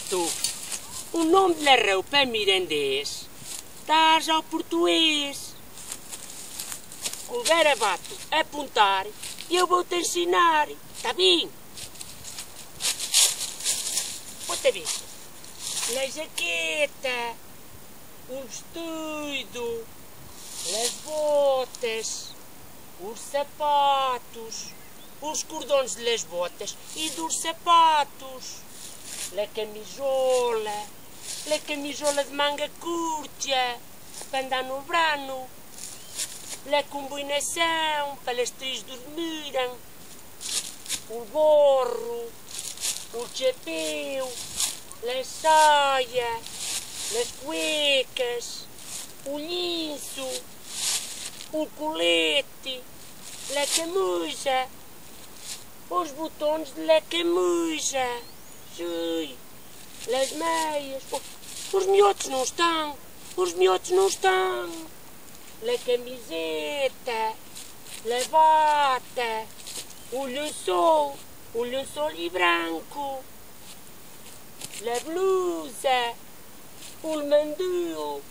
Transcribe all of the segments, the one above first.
garabato, o nome da roupa é mirandês, estás ao português. Com o garabato apontar, eu vou-te ensinar, está bem? Outra vez. Na jaqueta, o vestido, as botas, os sapatos, os cordões das botas e dos sapatos, a camisola de manga curta, para andar no verano, a combinação, para as três dormirem, o gorro, o chapéu, a saia, as cuecas, o linço, o colete, a camisa, os botões da camisa, sim, as meias, os miotos não estão, a camiseta, a bata, o lençol e branco, a blusa, o mandil,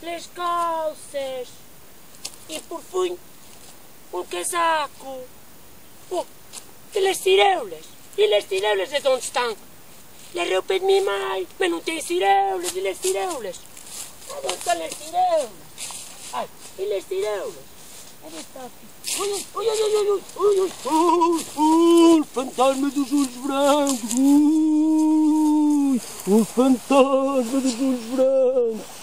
as calças e por fim um casaco. Oh, e as ciroulas? E as ciroulas é onde estão? A roupa de minha mãe, mas não tem ciroulas, e as ciroulas? Onde estão as ciroulas? Ai, e as ciroulas? Onde está aqui? Ui, fantasma dos olhos brancos! O fantasma dos olhos brancos!